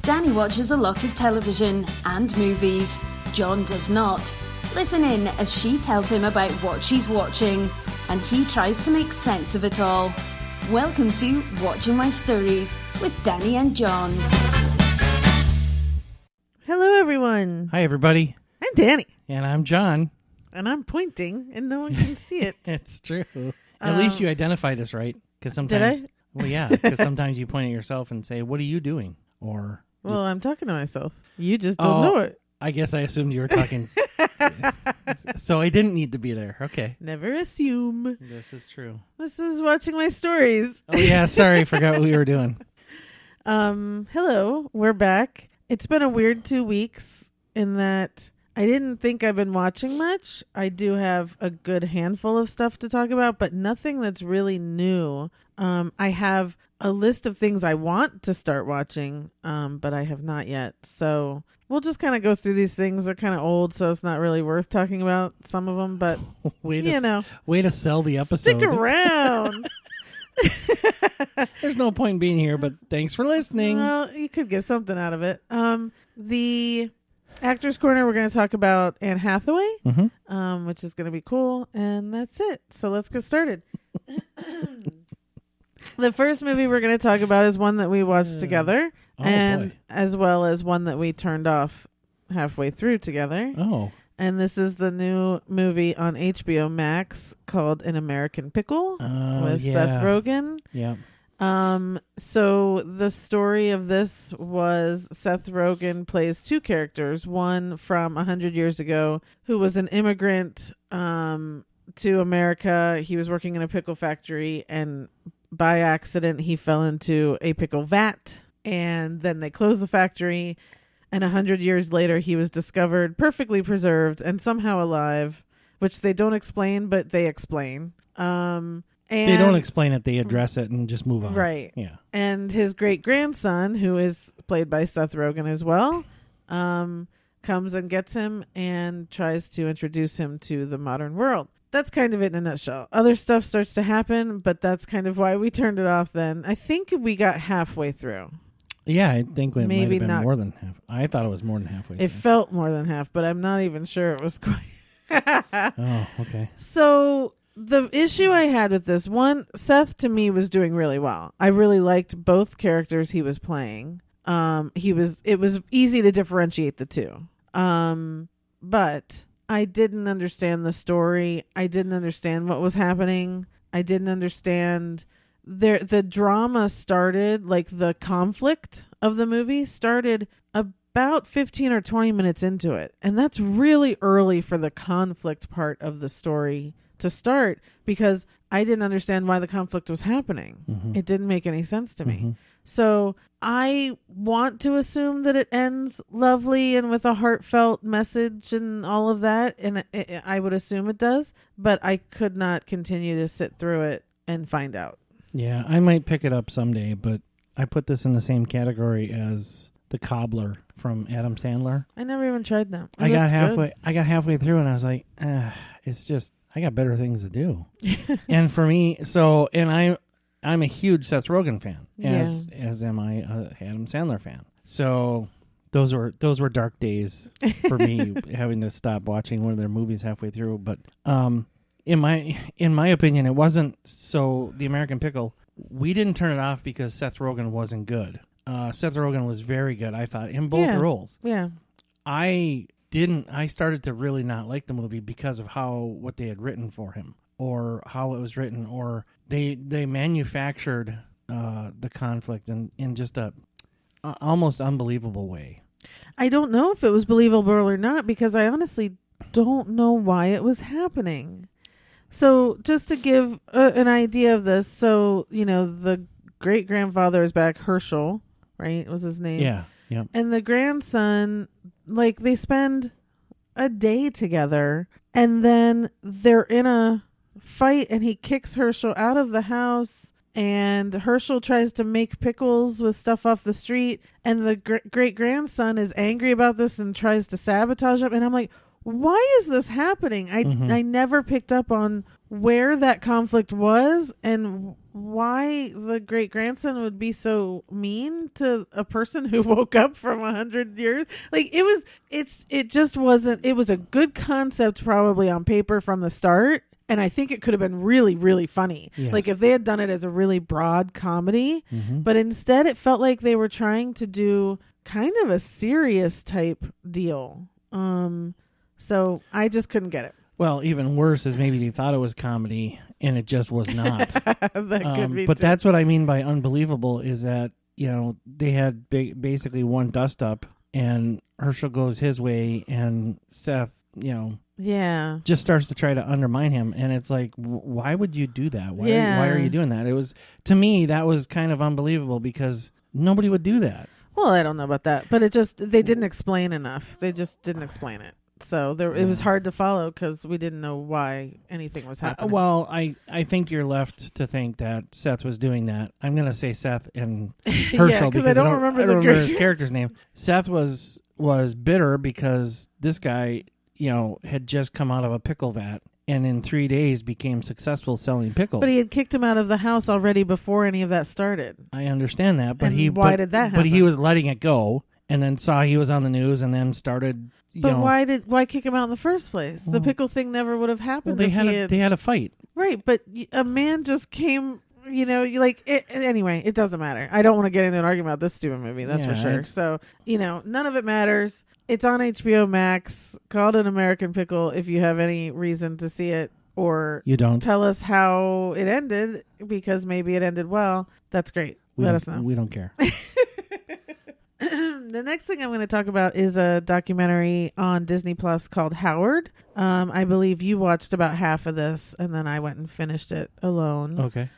Danny watches a lot of television and movies. John does not. Listen in as she tells him about what she's watching, and he tries to make sense of it all. Welcome to Watching My Stories with Dhani and John. Hello, everyone. Hi, everybody. I'm Danny. And I'm John. And I'm pointing, and no one can see it. It's true. At least you identified us right. Because sometimes, did I? Well, yeah. Because sometimes you point at yourself and say, "What are you doing?" Or, well, I'm talking to myself. You just don't know it. I guess I assumed you were talking. So I didn't need to be there. Okay. Never assume. This is true. This is Watching My Stories. Oh, yeah. Sorry. Forgot what we were doing. Hello. We're back. It's been a weird 2 weeks in that I didn't think I've been watching much. I do have a good handful of stuff to talk about, but nothing that's really new. I have a list of things I want to start watching, but I have not yet. So we'll just kind of go through these things. They're kind of old, so it's not really worth talking about some of them, but way to sell the episode. Stick around. There's no point in being here, but thanks for listening. Well, you could get something out of it. The Actors Corner, we're going to talk about Anne Hathaway, which is going to be cool, and that's it. So let's get started. The first movie we're going to talk about is one that we watched together, and as well as one that we turned off halfway through together. Oh. And this is the new movie on HBO Max called An American Pickle with Seth Rogen. Yeah. So the story of this was Seth Rogen plays two characters, one from 100 years ago who was an immigrant to America. He was working in a pickle factory, and by accident he fell into a pickle vat, and then they closed the factory, and 100 years later he was discovered perfectly preserved and somehow alive, which they don't explain, but they explain. And they don't explain it. They address it and just move on. Right. Yeah. And his great-grandson, who is played by Seth Rogen as well, comes and gets him and tries to introduce him to the modern world. That's kind of it in a nutshell. Other stuff starts to happen, but that's kind of why we turned it off then. I think we got halfway through. Yeah, I think it might have been not more than half. I thought it was more than halfway. It felt more than half, but I'm not even sure it was quite. Oh, okay. So the issue I had with this one, Seth to me was doing really well. I really liked both characters he was playing. It was easy to differentiate the two. But I didn't understand the story. I didn't understand what was happening. I didn't understand the drama started, like the conflict of the movie started about 15 or 20 minutes into it. And that's really early for the conflict part of the story to start, because I didn't understand why the conflict was happening. Mm-hmm. It didn't make any sense to me. So I want to assume that it ends lovely and with a heartfelt message and all of that. And I would assume it does, but I could not continue to sit through it and find out. Yeah, I might pick it up someday, but I put this in the same category as The Cobbler from Adam Sandler. I never even tried that. I got halfway through and I was like, it's just, I got better things to do. And for me, and I'm a huge Seth Rogen fan, as am I a Adam Sandler fan. So those were dark days for me, having to stop watching one of their movies halfway through. But in my opinion, it wasn't. So The American Pickle, we didn't turn it off because Seth Rogen wasn't good. Seth Rogen was very good, I thought, in both roles. Yeah. I started to really not like the movie because of what they had written for him, or how it was written, or they manufactured the conflict in just a almost unbelievable way. I don't know if it was believable or not, because I honestly don't know why it was happening. So just to give an idea of this, so, the great-grandfather is back, Herschel, right, was his name? Yeah. Yep. And the grandson, like, they spend a day together, and then they're in a fight, and he kicks Herschel out of the house, and Herschel tries to make pickles with stuff off the street, and the great-grandson is angry about this and tries to sabotage him, and I'm like, why is this happening? I never picked up on where that conflict was and why the great grandson would be so mean to a person who woke up from 100 years. Like it just wasn't. It was a good concept probably on paper from the start. And I think it could have been really, really funny. Yes. Like if they had done it as a really broad comedy, but instead it felt like they were trying to do kind of a serious type deal. So I just couldn't get it. Well, even worse is maybe they thought it was comedy and it just was not. That could be but too. that's what I mean by unbelievable is that, they had basically one dust up and Herschel goes his way and Seth, Yeah. just starts to try to undermine him. And it's like, why would you do that? Why are you doing that? It was, to me, that was kind of unbelievable because nobody would do that. Well, I don't know about that, but they didn't explain enough. They just didn't explain it. So it was hard to follow because we didn't know why anything was happening. I think you're left to think that Seth was doing that. I'm going to say Seth and Herschel because I don't remember his character's name. Seth was bitter because this guy, had just come out of a pickle vat and in 3 days became successful selling pickles. But he had kicked him out of the house already before any of that started. I understand that, but why did that happen? But he was letting it go. And then saw he was on the news, and then started. Why kick him out in the first place? The pickle thing never would have happened. Well, they had a fight, right? But a man just came. Anyway, it doesn't matter. I don't want to get into an argument about this stupid movie. That's for sure. So none of it matters. It's on HBO Max. Called An American Pickle. If you have any reason to see it, or you don't tell us how it ended, because maybe it ended well. That's great. Let us know. We don't care. The next thing I'm going to talk about is a documentary on Disney Plus called Howard. I believe you watched about half of this, and then I went and finished it alone. Okay.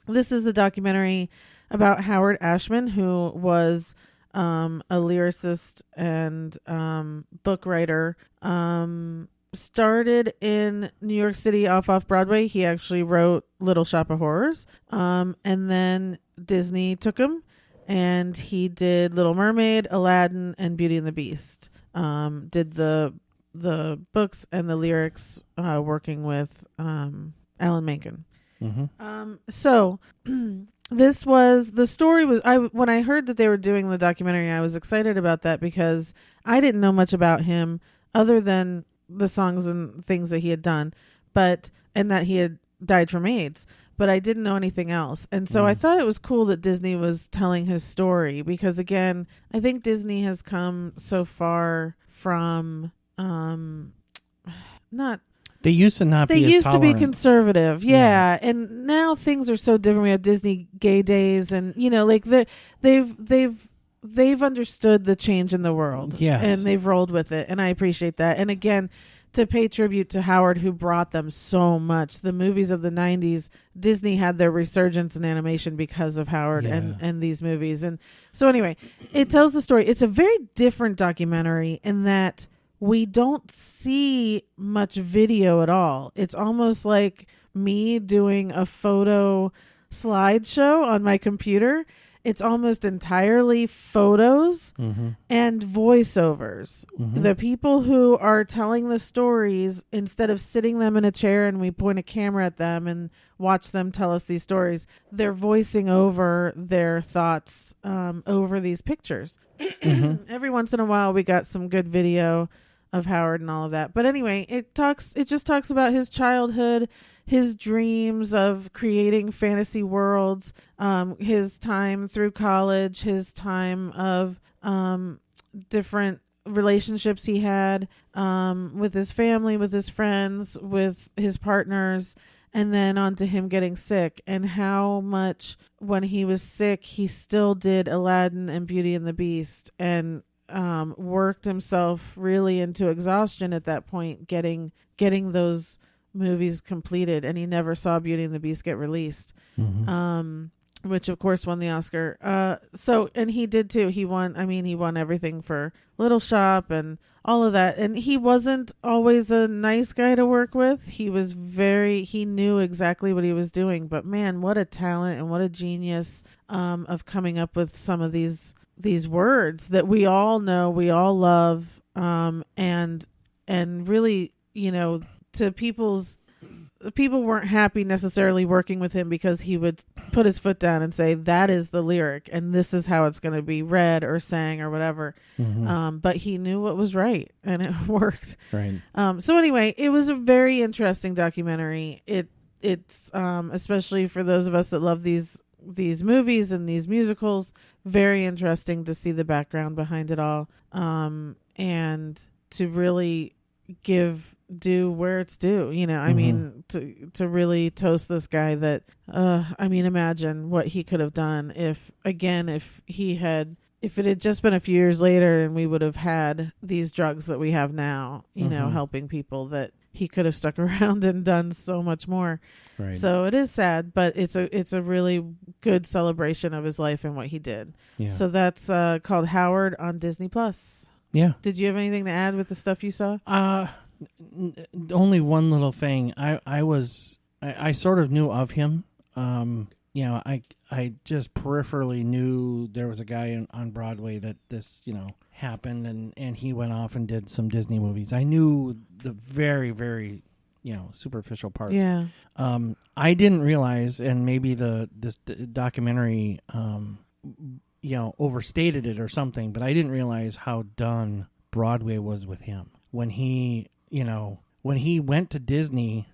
This is the documentary about Howard Ashman, who was a lyricist and book writer. Started in New York City off Broadway. He actually wrote Little Shop of Horrors. And then Disney took him. And he did Little Mermaid, Aladdin, and Beauty and the Beast. Did the books and the lyrics working with Alan Menken. So this was the story was when I heard that they were doing the documentary, I was excited about that because I didn't know much about him other than the songs and things that he had done, and that he had died from AIDS. But I didn't know anything else. And so I thought it was cool that Disney was telling his story because, again, I think Disney has come so far from not... They used to not They be used to be tolerant. conservative. Yeah. And now things are so different. We have Disney Gay Days and, they've understood the change in the world. Yes. And they've rolled with it. And I appreciate that. And again, to pay tribute to Howard, who brought them so much. The movies of the 90s, Disney had their resurgence in animation because of Howard and these movies. And so anyway, it tells the story. It's a very different documentary in that we don't see much video at all. It's almost like me doing a photo slideshow on my computer. It's almost entirely photos and voiceovers. The people who are telling the stories, instead of sitting them in a chair and we point a camera at them and watch them tell us these stories, they're voicing over their thoughts over these pictures. Every once in a while we got some good video of Howard and all of that. But anyway, it just talks about his childhood, his dreams of creating fantasy worlds, his time through college, his time of different relationships he had with his family, with his friends, with his partners, and then on to him getting sick, and how much when he was sick he still did Aladdin and Beauty and the Beast and worked himself really into exhaustion at that point, getting those movies completed, and he never saw Beauty and the Beast get released, which of course won the Oscar. And he did too. He won everything for Little Shop and all of that. And he wasn't always a nice guy to work with. He knew exactly what he was doing, but man, what a talent and what a genius of coming up with some of these words that we all know, we all love, and really, to people's people weren't happy necessarily working with him because he would put his foot down and say, that is the lyric and this is how it's going to be read or sang or whatever. But he knew what was right and it worked. Right. So anyway, it was a very interesting documentary. It's especially for those of us that love these movies and these musicals, very interesting to see the background behind it all, and to really do where it's due. I mean, to really toast this guy that, I mean, imagine what he could have done if it had just been a few years later and we would have had these drugs that we have now, helping people, that he could have stuck around and done so much more. Right. So it is sad, but it's a really good celebration of his life and what he did. Yeah. So that's called Howard on Disney Plus. Yeah. Did you have anything to add with the stuff you saw? Only one little thing. I sort of knew of him. I just peripherally knew there was a guy on Broadway that this, happened, and he went off and did some Disney movies. I knew the very, very, superficial parts. Yeah. I didn't realize, and maybe this documentary, overstated it or something, but I didn't realize how done Broadway was with him. When he went to Disney,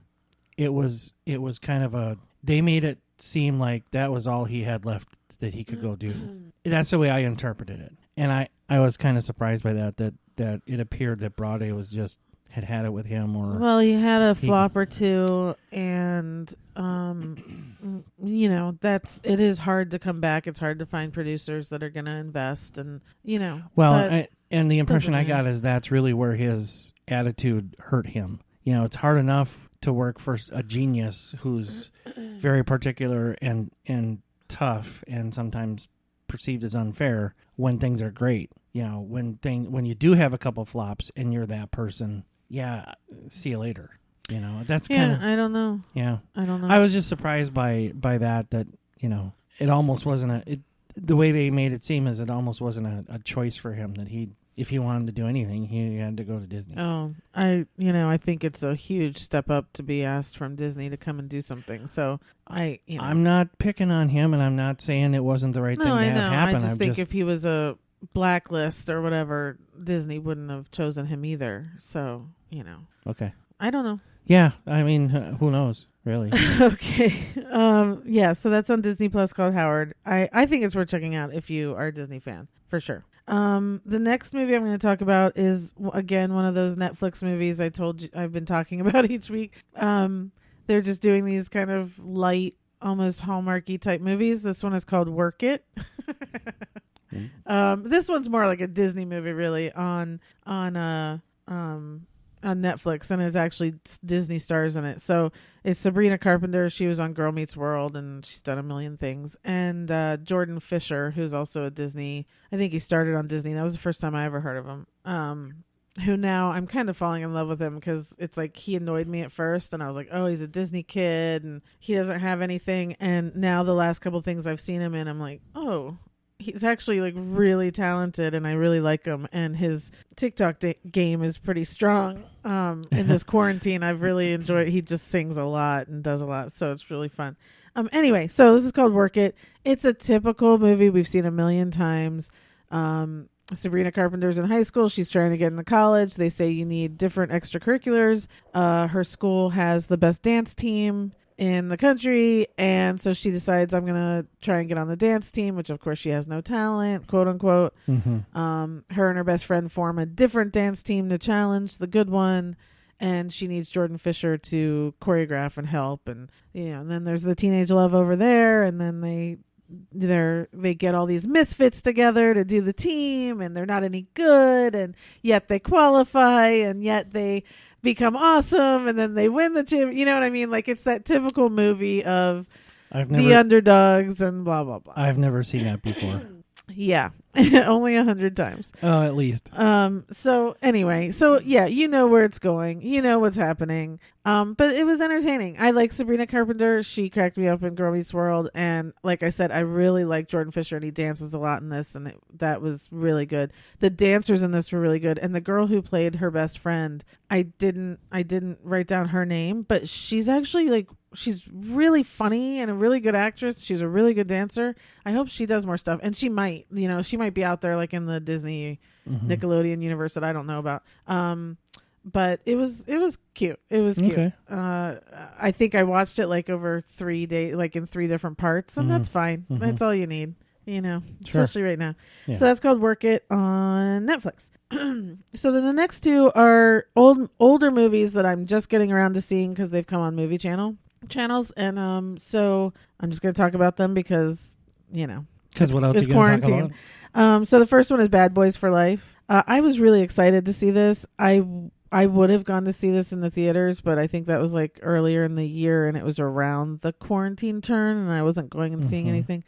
it was kind of they made it seem like that was all he had left that he could go do. That's the way I interpreted it. And I was kind of surprised by that it appeared that Broadway was just had it with him, or well, he had a flop or two, and it is hard to come back. It's hard to find producers that are going to invest, and and the impression I got is that's really where his attitude hurt him. It's hard enough to work for a genius who's very particular and tough, and sometimes perceived as unfair when things are great. When you do have a couple flops and you're that person, see you later. That's kind of, I don't know. Yeah, I don't know. I was just surprised by that it almost wasn't the way they made it seem is it almost wasn't a choice for him, that if he wanted to do anything, he had to go to Disney. Oh, I think it's a huge step up to be asked from Disney to come and do something. So I'm not picking on him, and I'm not saying it wasn't the right thing to have happen. I just think if he was a blacklist or whatever, Disney wouldn't have chosen him either. So, Okay. I don't know. Yeah, I mean, who knows, really? Okay. So that's on Disney Plus, called Howard. I think it's worth checking out if you are a Disney fan, for sure. The next movie I'm going to talk about is, again, one of those Netflix movies I told you I've been talking about each week. They're just doing these kind of light, almost Hallmarky type movies. This one is called Work It. This one's more like a Disney movie, really, on Netflix, and it's actually Disney stars in it. So it's Sabrina Carpenter. She was on Girl Meets World, and she's done a million things. And Jordan Fisher, who's also a Disney. I think he started on Disney. That was the first time I ever heard of him. Who now I'm kind of falling in love with him, because it's like he annoyed me at first, and I was like, oh, he's a Disney kid, and he doesn't have anything. And now the last couple things I've seen him in, I'm like, oh, he's actually like really talented, and I really like him. And his TikTok game is pretty strong. In this quarantine, I've really enjoyed it. He just sings a lot and does a lot, so it's really fun. Anyway, so this is called Work It. It's a typical movie we've seen a million times. Sabrina Carpenter's in high school. She's trying to get into college. They say you need different extracurriculars. Her school has the best dance team in the country, and so she decides, I'm gonna try and get on the dance team, which of course she has no talent, quote unquote. Her and her best friend form a different dance team to challenge the good one, and she needs Jordan Fisher to choreograph and help. And and then there's the teenage love over there, and then they get all these misfits together to do the team, and they're not any good, and yet they qualify, and yet they become awesome, and then they win the chip. You know what I mean? Like, it's that typical movie of the underdogs and blah blah blah. I've never seen that before. Yeah. Only 100 times. Oh, at least. So anyway, yeah, you know where it's going. You know what's happening. But it was entertaining. I like Sabrina Carpenter. She cracked me up in Girl Meets World. And like I said, I really like Jordan Fisher, and he dances a lot in this, and that was really good. The dancers in this were really good. And the girl who played her best friend, I didn't write down her name, but she's actually she's really funny and a really good actress. She's a really good dancer. I hope she does more stuff. And she might be out there like in the Disney Nickelodeon universe that I don't know about. But it was cute. It was cute. Okay. I think I watched it like over 3 days, like in 3 different parts, and that's fine. That's all you need, Sure. especially right now. Yeah. So that's called Work It on Netflix. So then the next 2 are older movies that I'm just getting around to seeing because they've come on movie channels, and so I'm just going to talk about them because what else it's you going to talk quarantine. about? So the first one is Bad Boys for Life. I was really excited to see this. I would have gone to see this in the theaters, but I think that was like earlier in the year, and it was around the quarantine turn, and I wasn't going and seeing anything.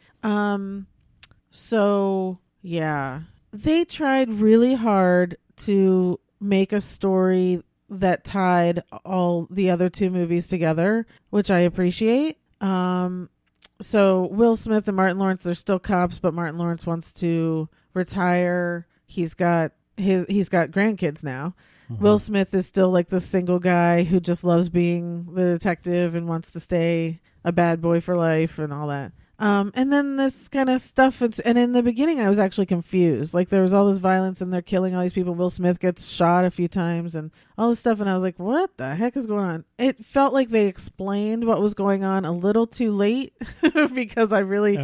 So yeah, they tried really hard to make a story that tied all the other 2 movies together, which I appreciate. So Will Smith and Martin Lawrence, they're still cops, but Martin Lawrence wants to retire. He's got grandkids now. Will Smith is still like the single guy who just loves being the detective and wants to stay a bad boy for life and all that. And then this kind of stuff. And in the beginning, I was actually confused. Like there was all this violence and they're killing all these people. Will Smith gets shot a few times and all this stuff. And I was like, what the heck is going on? It felt like they explained what was going on a little too late because probably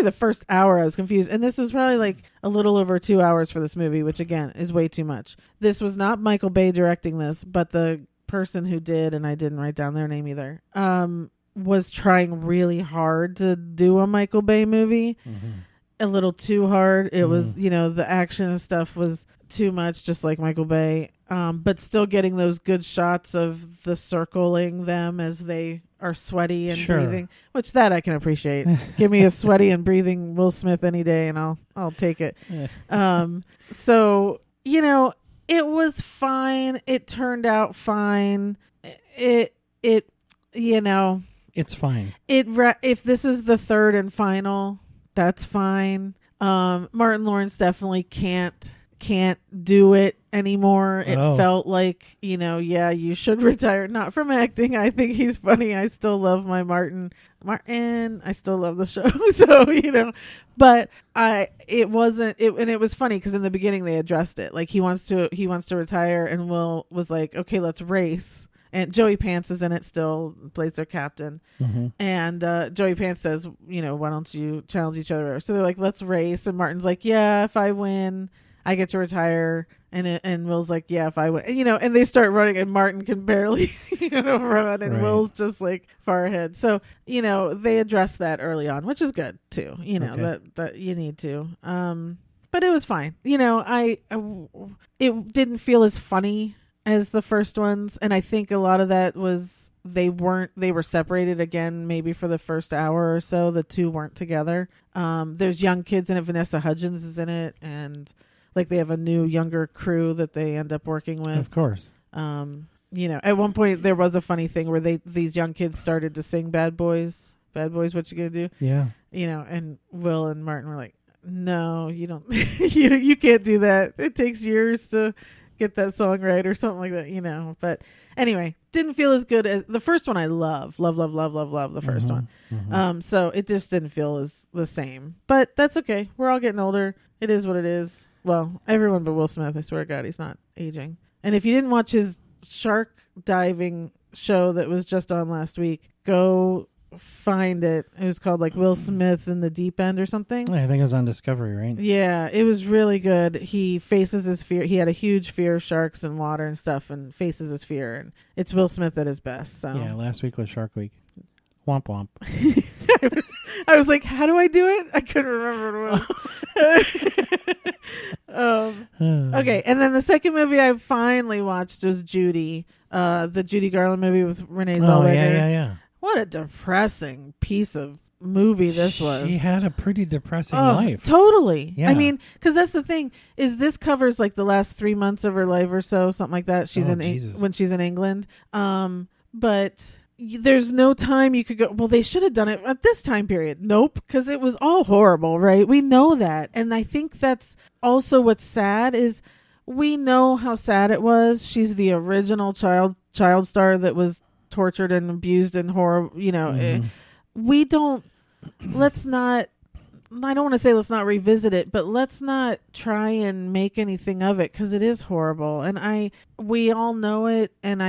the first hour I was confused. And this was probably like a little over 2 hours for this movie, which again is way too much. This was not Michael Bay directing this, but the person who did, and I didn't write down their name either, was trying really hard to do a Michael Bay movie. A little too hard. It was, the action and stuff was too much, just like Michael Bay. But still getting those good shots of the circling them as they are sweaty and breathing, which that I can appreciate. Give me a sweaty and breathing Will Smith any day and I'll take it. So, it was fine. It turned out fine. It's fine. If this is the third and final, that's fine. Martin Lawrence definitely can't do it anymore. It felt like, you should retire. Not from acting. I think he's funny. I still love my Martin. I still love the show. So, but it was funny because in the beginning they addressed it. Like he wants to retire, and Will was like, okay, let's race. And Joey Pants is in it still, plays their captain. And Joey Pants says, why don't you challenge each other? So they're like, let's race. And Martin's like, yeah, if I win, I get to retire. And Will's like, yeah, if I win. And they start running, and Martin can barely run. And right. Will's just like far ahead. So, they address that early on, which is good too. That you need to. But it was fine. It didn't feel as funny as the first ones, and I think a lot of that was they were separated again, maybe for the first hour or so. The 2 weren't together. There's young kids in it. Vanessa Hudgens is in it, and like they have a new younger crew that they end up working with. Of course. At one point there was a funny thing where these young kids started to sing Bad Boys, what you gonna do? Yeah. And Will and Martin were like, no, you don't you can't do that. It takes years to get that song right or something like that, but anyway, didn't feel as good as the first one. I love the first one. So it just didn't feel as the same, but that's okay. We're all getting older. It is what it is. Well, everyone but Will Smith. I swear to God, he's not aging. And if you didn't watch his shark diving show that was just on last week, go find it. It was called like Will Smith in the Deep End or something. I think it was on Discovery, right? Yeah, it was really good. He faces his fear. He had a huge fear of sharks and water and stuff, and faces his fear. And it's Will Smith at his best. So yeah, last week was Shark Week. Womp womp. I was like, how do I do it? I couldn't remember what it was. Okay, and then the second movie I finally watched was Judy, the Judy Garland movie with Renee Zellweger. Yeah. What a depressing piece of movie this was. She had a pretty depressing life. Totally. Yeah. I mean, because that's the thing, is this covers like the last 3 months of her life or so, something like that. She's when she's in England. But there's no time you could go, well, they should have done it at this time period. Nope, because it was all horrible, right? We know that. And I think that's also what's sad is we know how sad it was. She's the original child star that was tortured and abused and horrible, we don't, let's not, I don't want to say let's not revisit it, but let's not try and make anything of it, because it is horrible. And we all know it. And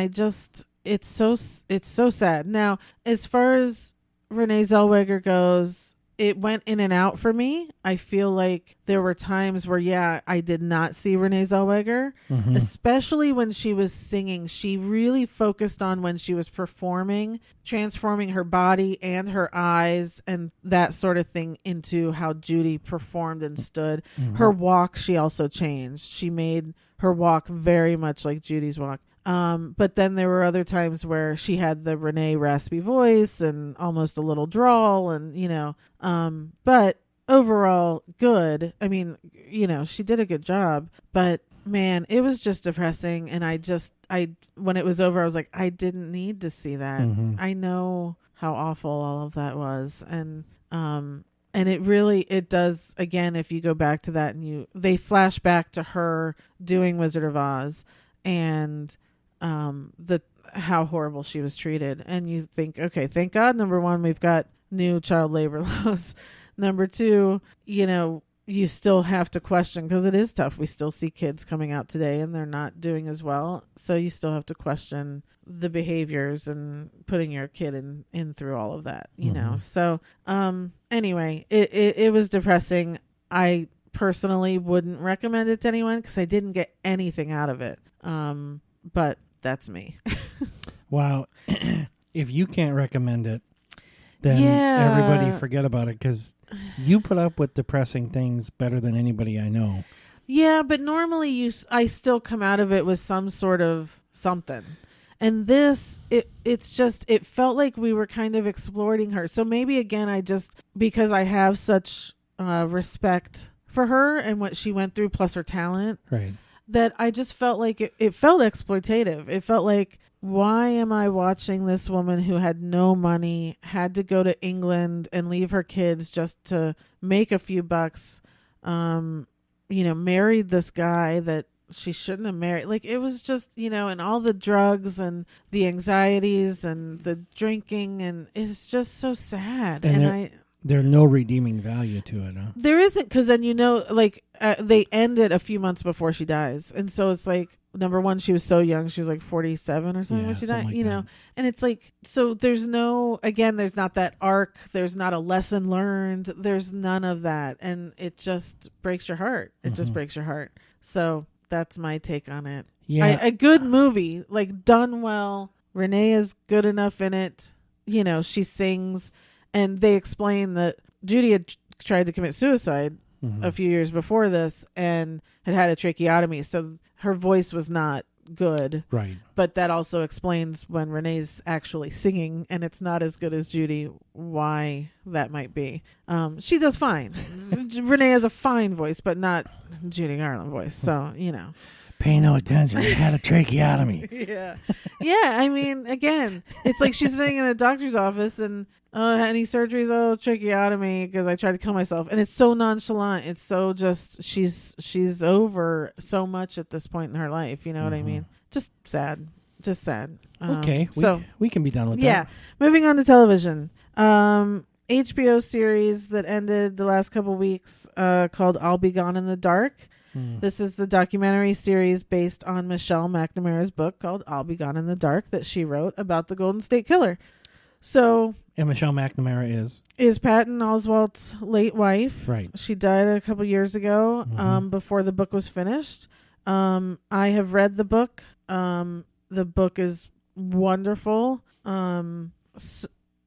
it's so sad. Now, as far as Renee Zellweger goes, it went in and out for me. I feel like there were times where, I did not see Renee Zellweger, especially when she was singing. She really focused on when she was performing, transforming her body and her eyes and that sort of thing into how Judy performed and stood. Her walk, she also changed. She made her walk very much like Judy's walk. But then there were other times where she had the Renee raspy voice and almost a little drawl and, but overall good. I mean, she did a good job, but man, it was just depressing. And when it was over, I was like, I didn't need to see that. I know how awful all of that was. And it does, again, if you go back to that and they flash back to her doing Wizard of Oz and how horrible she was treated, and you think, okay, thank God, number one, we've got new child labor laws. Number two, you still have to question, because it is tough. We still see kids coming out today and they're not doing as well, so you still have to question the behaviors and putting your kid in through all of that, so anyway, it was depressing. I personally wouldn't recommend it to anyone because I didn't get anything out of it, but that's me. Wow. If you can't recommend it, then everybody forget about it, because you put up with depressing things better than anybody I know. Yeah, but normally I still come out of it with some sort of something. And this, it felt like we were kind of exploiting her. So maybe, again, because I have such respect for her and what she went through, plus her talent. Right. That I just felt like it felt exploitative. It felt like, why am I watching this woman who had no money, had to go to England and leave her kids just to make a few bucks, married this guy that she shouldn't have married. Like, it was just, and all the drugs and the anxieties and the drinking, and it's just so sad. And there's no redeeming value to it, huh? There isn't, because then they end it a few months before she dies, and so it's like, number one, she was so young, she was like 47 or something when she died, like and it's like, so there's there's not that arc, there's not a lesson learned, there's none of that, and it just breaks your heart. It just breaks your heart. So that's my take on it. Yeah, a good movie, like, done well. Renee is good enough in it. She sings. And they explain that Judy had tried to commit suicide a few years before this and had a tracheotomy. So her voice was not good. Right. But that also explains when Renee's actually singing and it's not as good as Judy, why that might be. She does fine. Renee has a fine voice, but not Judy Garland voice. So, Pay no attention. She had a tracheotomy. Yeah. I mean, again, it's like she's sitting in the doctor's office and, any surgeries? Oh, tracheotomy, because I tried to kill myself. And it's so nonchalant. It's so just, she's over so much at this point in her life. You know what I mean? Just sad. Okay. We can be done with that. Yeah. Moving on to television. HBO series that ended the last couple weeks called I'll Be Gone in the Dark. This is the documentary series based on Michelle McNamara's book called I'll Be Gone in the Dark that she wrote about the Golden State Killer. So, and Michelle McNamara is Patton Oswalt's late wife. Right. She died a couple years ago before the book was finished. I have read the book. The book is wonderful.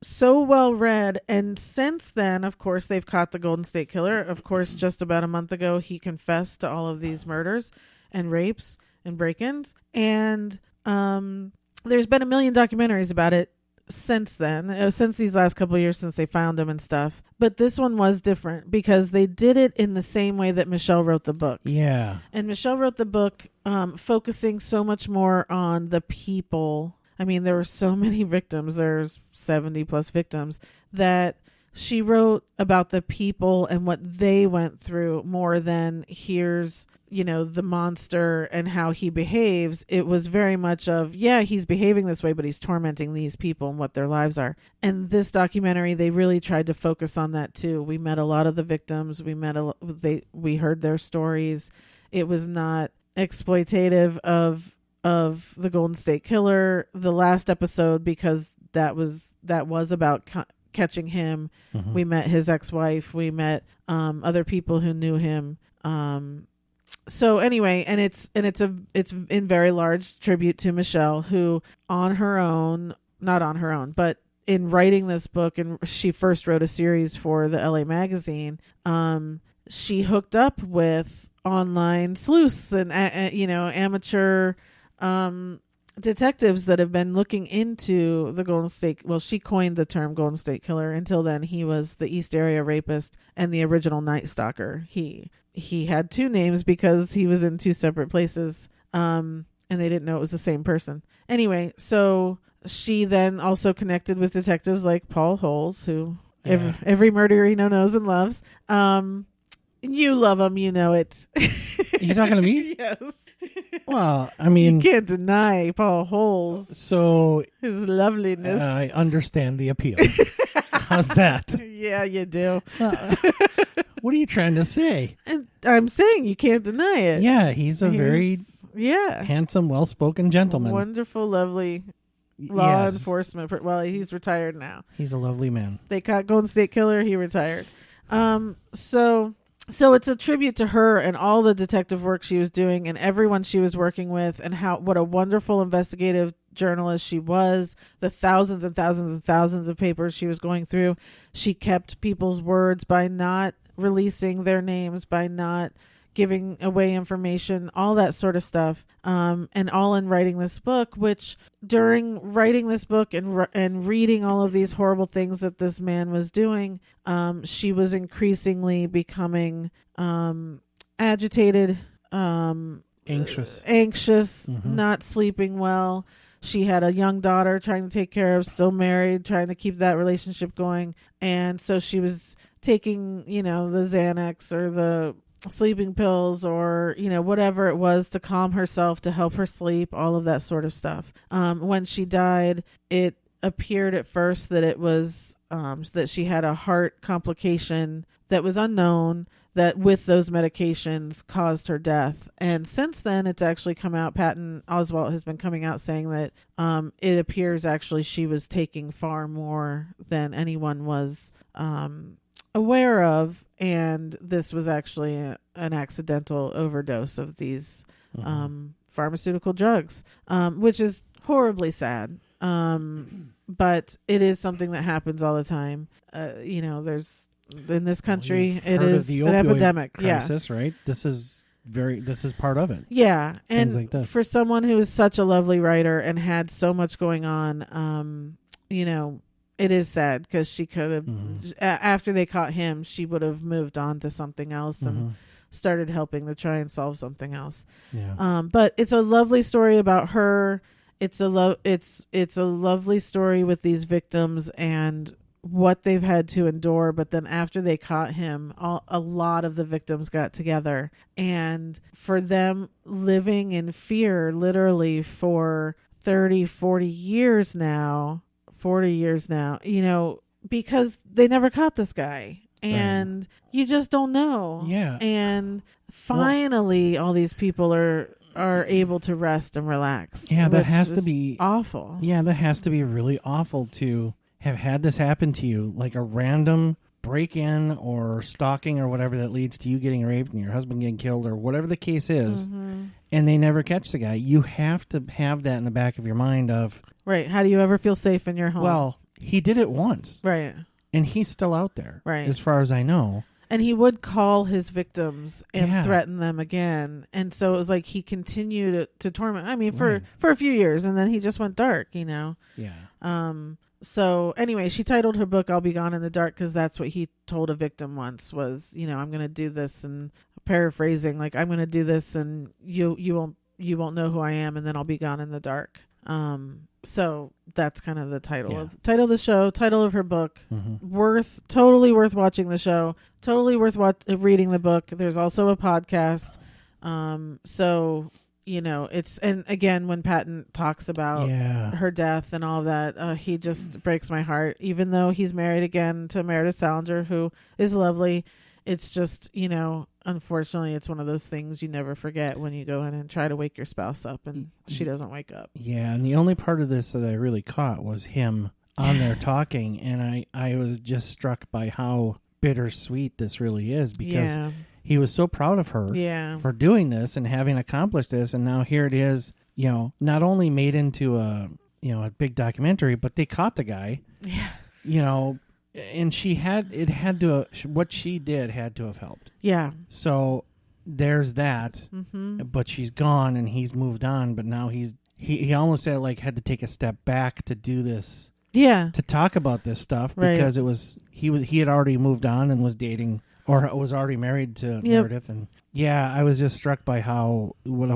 So well read, and since then, of course, they've caught the Golden State Killer. Of course, just about a month ago, he confessed to all of these murders and rapes and break-ins, and there's been a million documentaries about it since then, since these last couple of years, since they found him and stuff. But this one was different because they did it in the same way that Michelle wrote the book. Yeah. And Michelle wrote the book focusing so much more on the people. I mean, there were so many victims. There's 70 plus victims that she wrote about the people and what they went through more than here's, the monster and how he behaves. It was very much of, yeah, he's behaving this way, but he's tormenting these people and what their lives are. And this documentary, they really tried to focus on that too. We met a lot of the victims. We heard their stories. It was not exploitative of the Golden State Killer. The last episode, because that was about catching him. Mm-hmm. We met his ex-wife. We met other people who knew him. So anyway, and it's in very large tribute to Michelle, who not on her own, but in writing this book, and she first wrote a series for the LA Magazine. She hooked up with online sleuths and amateur detectives that have been looking into the Golden State. Well, she coined the term Golden State Killer. Until then, he was the East Area Rapist and the original Night Stalker. He had two names because he was in two separate places, and they didn't know it was the same person. Anyway, so she then also connected with detectives like Paul Holes, who every murderer knows and loves. You love him, you know it. You talking to me? Yes. Well, I mean, you can't deny Paul Holes. So his loveliness. I understand the appeal. How's that? Yeah, you do. What are you trying to say? And I'm saying you can't deny it. Yeah, he's very handsome, well-spoken gentleman. Wonderful, lovely law enforcement. Well, he's retired now. He's a lovely man. They caught Golden State Killer. He retired. So it's a tribute to her and all the detective work she was doing and everyone she was working with, and what a wonderful investigative journalist she was. The thousands and thousands and thousands of papers she was going through. She kept people's words by not releasing their names, by not giving away information, all that sort of stuff. And all in writing this book, which during writing this book and reading all of these horrible things that this man was doing, she was increasingly becoming agitated, anxious, mm-hmm. not sleeping well. She had a young daughter trying to take care of, still married, trying to keep that relationship going. And so she was taking, the Xanax or the sleeping pills or whatever it was to calm herself, to help her sleep, all of that sort of stuff. When she died, it appeared at first that it was that she had a heart complication that was unknown, that with those medications caused her death. And since then, it's actually come out, Patton Oswalt has been coming out saying that it appears actually she was taking far more than anyone was aware of, and this was actually an accidental overdose of these pharmaceutical drugs, which is horribly sad. But it is something that happens all the time. There's in this country, it is an epidemic. Crisis, right? This is part of it. Yeah, and like for someone who is such a lovely writer and had so much going on, it is sad because she could have, after they caught him, she would have moved on to something else and started helping to try and solve something else. Yeah. But it's a lovely story about her. It's a lovely story with these victims and what they've had to endure. But then after they caught him, a lot of the victims got together, and for them living in fear literally for 30, 40 years now, because they never caught this guy. And you just don't know. Yeah. And finally, all these people are able to rest and relax. Yeah, that has to be awful. Yeah, that has to be really awful to have had this happen to you, like a random break-in or stalking or whatever that leads to you getting raped and your husband getting killed or whatever the case is, and they never catch the guy. You have to have that in the back of your mind of... Right. How do you ever feel safe in your home? Well, he did it once. Right. And he's still out there. Right. As far as I know. And he would call his victims and threaten them again. And so it was like he continued to torment. I mean, for a few years, and then he just went dark, Yeah. So anyway, she titled her book "I'll Be Gone in the Dark" because that's what he told a victim once was, I'm going to do this, and paraphrasing, like, I'm going to do this and you won't know who I am, and then I'll be gone in the dark. So that's kind of the title of the show, title of her book. Totally worth watching the show, totally worth reading the book. There's also a podcast. So it's, and again, when Patton talks about her death and all that, he just breaks my heart, even though he's married again to Meredith Salinger, who is lovely. It's just, unfortunately, it's one of those things you never forget when you go in and try to wake your spouse up and she doesn't wake up. Yeah, and the only part of this that I really caught was him on there talking, and I was just struck by how bittersweet this really is, because he was so proud of her for doing this and having accomplished this, and now here it is, not only made into a big documentary, but they caught the guy. And what she did had to have helped. Yeah. So there's that. But she's gone and he's moved on. But now he almost had to take a step back to do this. Yeah. To talk about this stuff because he had already moved on and was dating or was already married to Meredith. And I was just struck by what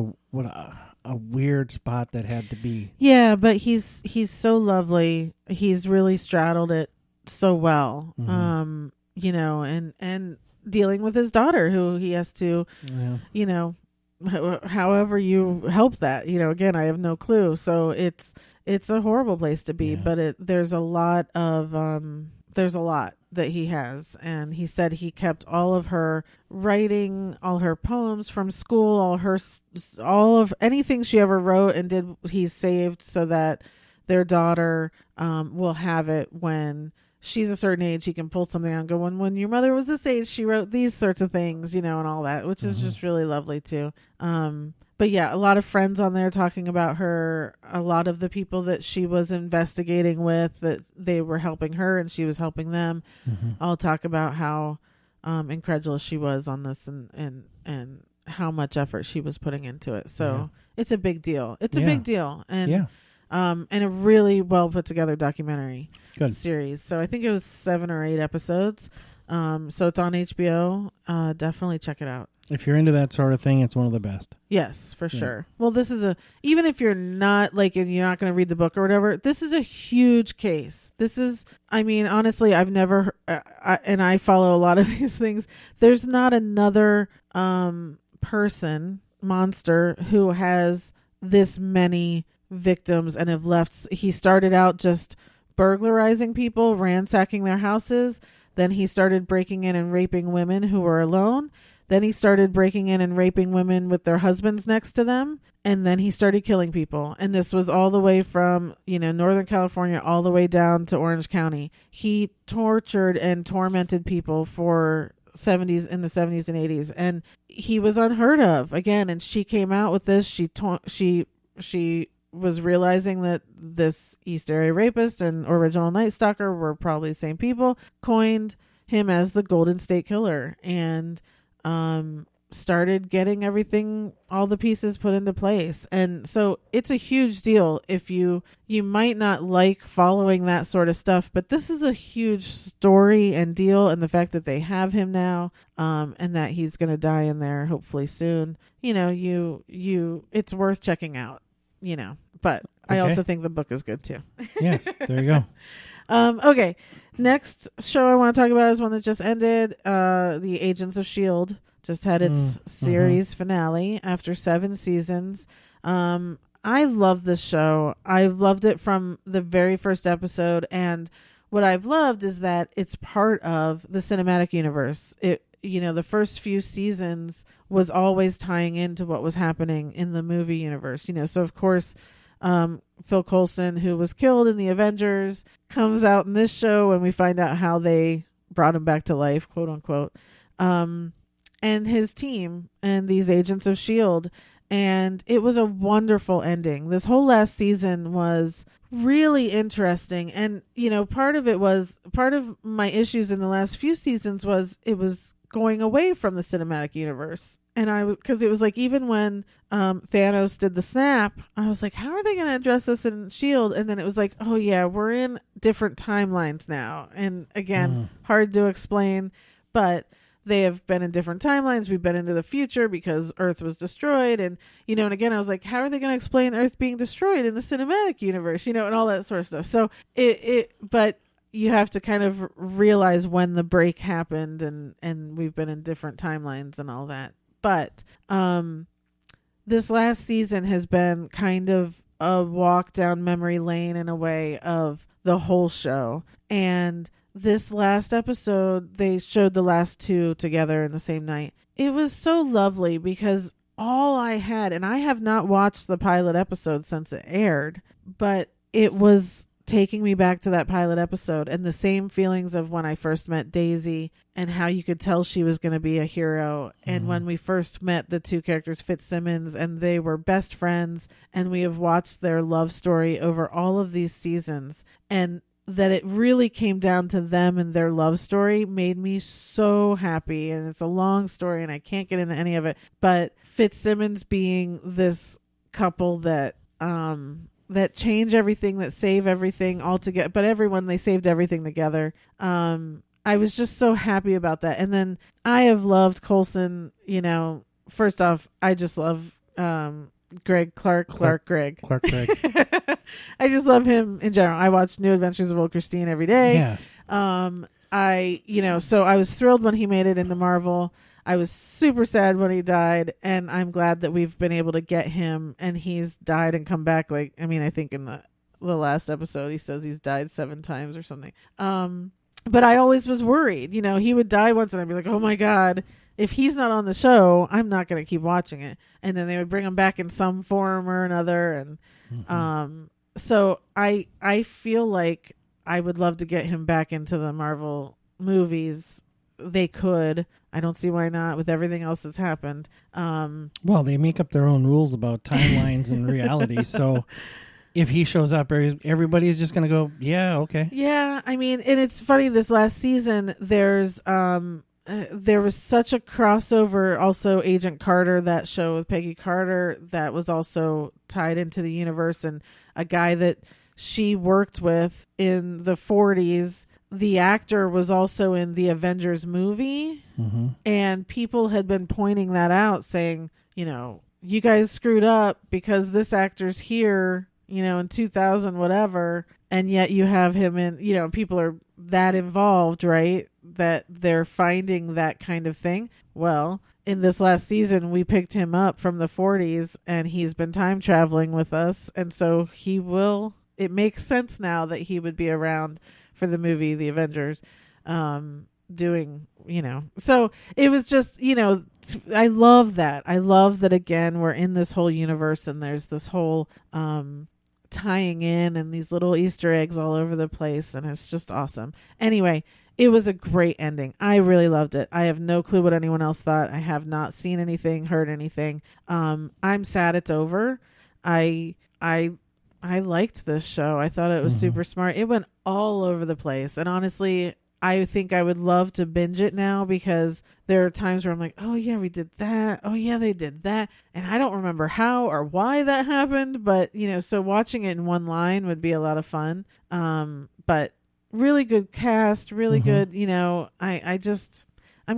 a weird spot that had to be. Yeah, but he's so lovely. He's really straddled it so well, and dealing with his daughter, who he has to, however you help that, again, I have no clue. So it's a horrible place to be, but there's a lot that he has. And he said he kept all of her writing, all her poems from school, all of anything she ever wrote and did, he's saved so that their daughter will have it when she's a certain age. He can pull something out and go, when your mother was this age, she wrote these sorts of things, and all that, which is just really lovely too. But a lot of friends on there talking about her, a lot of the people that she was investigating with, that they were helping her and she was helping them, all talk about how incredulous she was on this and how much effort she was putting into it. So it's a big deal. It's a big deal. And a really well put together documentary series. So I think it was 7 or 8 episodes. So it's on HBO. Definitely check it out. If you're into that sort of thing, it's one of the best. Yes, for sure. Well, this is even if you're not and you're not going to read the book or whatever, this is a huge case. This is, honestly, I've never, and I follow a lot of these things. There's not another monster who has this many victims and have left. He started out just burglarizing people, ransacking their houses. Then he started breaking in and raping women who were alone. Then he started breaking in and raping women with their husbands next to them. And then he started killing people. And this was all the way from, Northern California all the way down to Orange County. He tortured and tormented people in the 70s and 80s. And he was unheard of again. And she came out with this. She was realizing that this East Area rapist and original Night Stalker were probably the same people, coined him as the Golden State Killer, and started getting all the pieces put into place. And so it's a huge deal. If you might not like following that sort of stuff, but this is a huge story and deal. And the fact that they have him now, and that he's going to die in there hopefully soon, it's worth checking out. But I also think the book is good too. Yes, there you go. Okay. Next show I want to talk about is one that just ended. The Agents of S.H.I.E.L.D. just had its series finale after 7 seasons. I love this show. I've loved it from the very first episode. And what I've loved is that it's part of the cinematic universe. The first few seasons was always tying into what was happening in the movie universe. So of course, Phil Coulson, who was killed in the Avengers, comes out in this show, and we find out how they brought him back to life, quote unquote, and his team and these Agents of S.H.I.E.L.D. And it was a wonderful ending. This whole last season was really interesting. And, part of my issues in the last few seasons was it was going away from the cinematic universe. And because it was like, even when Thanos did the snap, I was like, how are they going to address this in S.H.I.E.L.D? And then it was like, oh yeah, we're in different timelines now. And again, hard to explain, but they have been in different timelines. We've been into the future because Earth was destroyed. And, and again, I was like, how are they going to explain Earth being destroyed in the cinematic universe, and all that sort of stuff. So but you have to kind of realize when the break happened, and we've been in different timelines and all that. But this last season has been kind of a walk down memory lane in a way of the whole show. And this last episode, they showed the last two together in the same night. It was so lovely because all I had, and I have not watched the pilot episode since it aired, but it was taking me back to that pilot episode and the same feelings of when I first met Daisy and how you could tell she was going to be a hero. And when we first met the two characters, Fitzsimmons, and they were best friends, and we have watched their love story over all of these seasons, and that it really came down to them and their love story made me so happy. And it's a long story and I can't get into any of it, but Fitzsimmons being this couple that change everything, that save everything all together, but they saved everything together. I was just so happy about that. And then I have loved Coulson, first off, I just love Clark Gregg. I just love him in general. I watch New Adventures of Old Christine every day. Yes. So I was thrilled when he made it into Marvel. I was super sad when he died, and I'm glad that we've been able to get him, and he's died and come back. I think in the last episode, he says he's died 7 times or something. But I always was worried, he would die once and I'd be like, oh my God, if he's not on the show, I'm not going to keep watching it. And then they would bring him back in some form or another. And, so I feel like I would love to get him back into the Marvel movies. They could. I don't see why not with everything else that's happened. Well, they make up their own rules about timelines and reality. So if he shows up, everybody's just going to go, yeah, okay. Yeah. I mean, and it's funny, this last season, there was such a crossover. Also, Agent Carter, that show with Peggy Carter, that was also tied into the universe, and a guy that she worked with in the 40s. The actor was also in the Avengers movie, and people had been pointing that out, saying, you guys screwed up because this actor's here, in 2000, whatever, and yet you have him in, people are that involved, right? That they're finding that kind of thing. Well, in this last season, we picked him up from the 40s, and he's been time traveling with us, and so it makes sense now that he would be around for the movie The Avengers, doing, so it was just, I love that. I love that, again, we're in this whole universe and there's this whole tying in and these little Easter eggs all over the place, and it's just awesome. Anyway, it was a great ending. I really loved it. I have no clue what anyone else thought. I have not seen anything, heard anything. I'm sad it's over. I liked this show. I thought it was super smart. It went all over the place. And honestly, I think I would love to binge it now, because there are times where I'm like, oh yeah, we did that. Oh yeah, they did that. And I don't remember how or why that happened. But, so watching it in one line would be a lot of fun. But really good cast, really good, I'm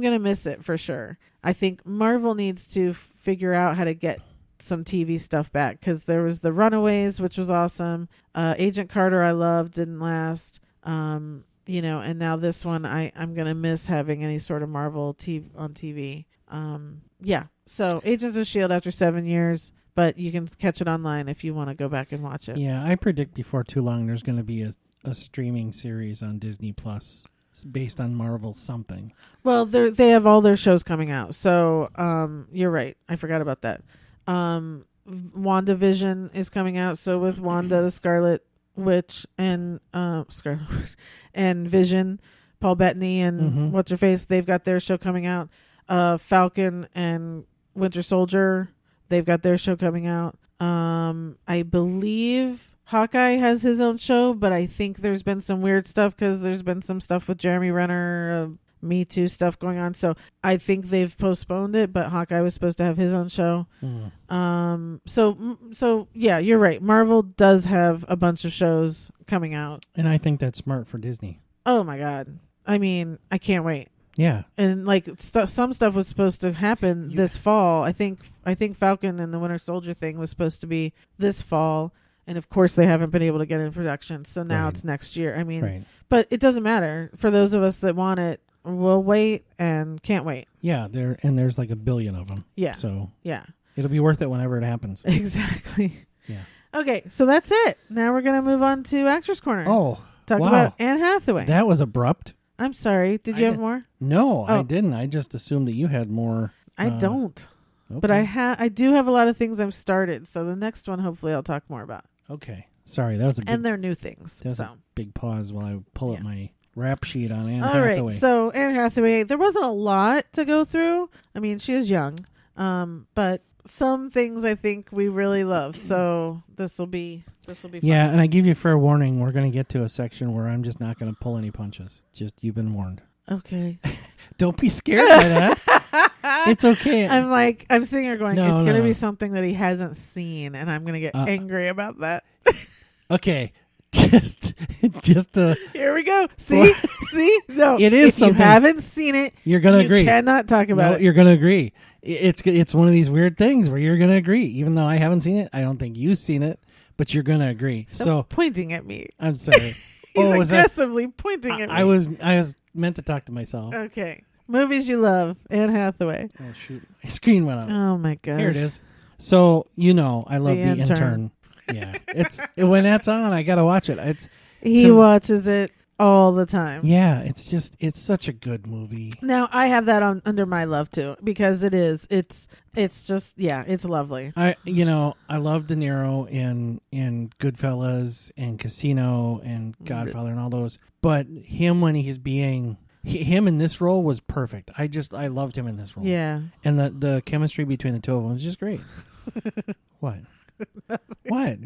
going to miss it for sure. I think Marvel needs to figure out how to get some TV stuff back, because there was The Runaways, which was awesome. Agent Carter I loved, didn't last. And now this one I'm gonna miss having any sort of Marvel on TV. So Agents of S.H.I.E.L.D. after 7 years, but you can catch it online if you want to go back and watch it. Yeah, I predict before too long there's going to be a streaming series on Disney Plus based on Marvel something. Well, they have all their shows coming out, so you're right, I forgot about that. WandaVision is coming out, so with Wanda the Scarlet Witch and and Vision, Paul Bettany and what's her face, they've got their show coming out. Falcon and Winter Soldier, they've got their show coming out. I believe Hawkeye has his own show, but I think there's been some weird stuff because there's been some stuff with Jeremy Renner Me Too stuff going on. So I think they've postponed it, but Hawkeye was supposed to have his own show. So yeah, you're right. Marvel does have a bunch of shows coming out. And I think that's smart for Disney. Oh my God. I mean, I can't wait. Yeah. And like some stuff was supposed to happen this fall. I think Falcon and the Winter Soldier thing was supposed to be this fall. And of course they haven't been able to get in production. So now it's next year. I mean, but it doesn't matter. For those of us that want it, we'll wait and can't wait. Yeah. There's like 1 billion of them. Yeah. So yeah, it'll be worth it whenever it happens. Exactly. Yeah. Okay. So that's it. Now we're going to move on to Actors Corner. Oh, Talk about Anne Hathaway. That was abrupt. I'm sorry. Did you have more? No, I didn't. I just assumed that you had more. I don't. Okay. But I do have a lot of things I've started. So the next one, hopefully, I'll talk more about. Okay. Sorry, that was a big, and they're new things. That was a big pause while I pull up my rap sheet on Anne All Hathaway. right. So Anne Hathaway, there wasn't a lot to go through. I mean, she is young, but some things I think we really love. So this will be fun. Yeah, and I give you fair warning. We're going to get to a section where I'm just not going to pull any punches. Just you've been warned. Okay. Don't be scared by that. It's okay. I'm sitting here going, it's going to be something that he hasn't seen, and I'm going to get angry about that. Okay. Just here we go. See? No. It is if something. You haven't seen it, you're going to agree. You cannot talk about it. You're going to agree. It's one of these weird things where you're going to agree. Even though I haven't seen it, I don't think you've seen it, but you're going to agree. Stop pointing at me. I'm sorry. He's aggressively pointing at me. I was meant to talk to myself. Okay. Movies you love. Anne Hathaway. Oh, shoot. My screen went out. Oh, my gosh. Here it is. So, I love The Intern. Yeah. When that's on, I got to watch it. He watches it all the time. Yeah. It's such a good movie. Now, I have that under my love, too, because it's lovely. I love De Niro in Goodfellas and Casino and Godfather and all those. But him when he's being... Him in this role was perfect. I loved him in this role. Yeah. And the chemistry between the two of them was just great. What? What?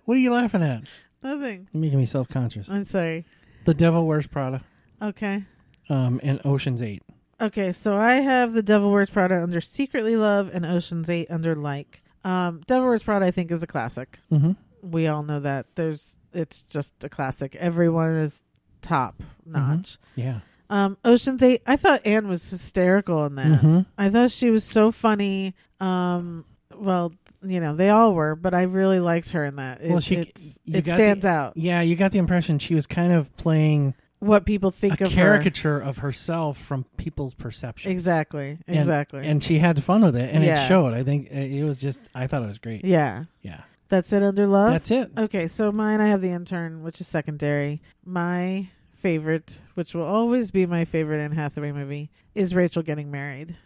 What are you laughing at? Nothing. You're making me self-conscious. I'm sorry. The Devil Wears Prada. Okay. And Ocean's 8. Okay, so I have The Devil Wears Prada under Secretly Love and Ocean's 8 under Like. Devil Wears Prada, I think, is a classic. Mm-hmm. We all know that. It's just a classic. Everyone is top notch. Mm-hmm. Yeah. Ocean's 8, I thought Anne was hysterical in that. Mm-hmm. I thought she was so funny. Well, they all were, but I really liked her in that. It stands out. Yeah, you got the impression she was kind of playing what people think of her. A caricature of herself from people's perception. Exactly. And she had fun with it, and it showed. I think it was I thought it was great. Yeah. Yeah. That's it under love? That's it. Okay, so mine, I have The Intern, which is secondary. My favorite, which will always be my favorite Anne Hathaway movie, is Rachel Getting Married.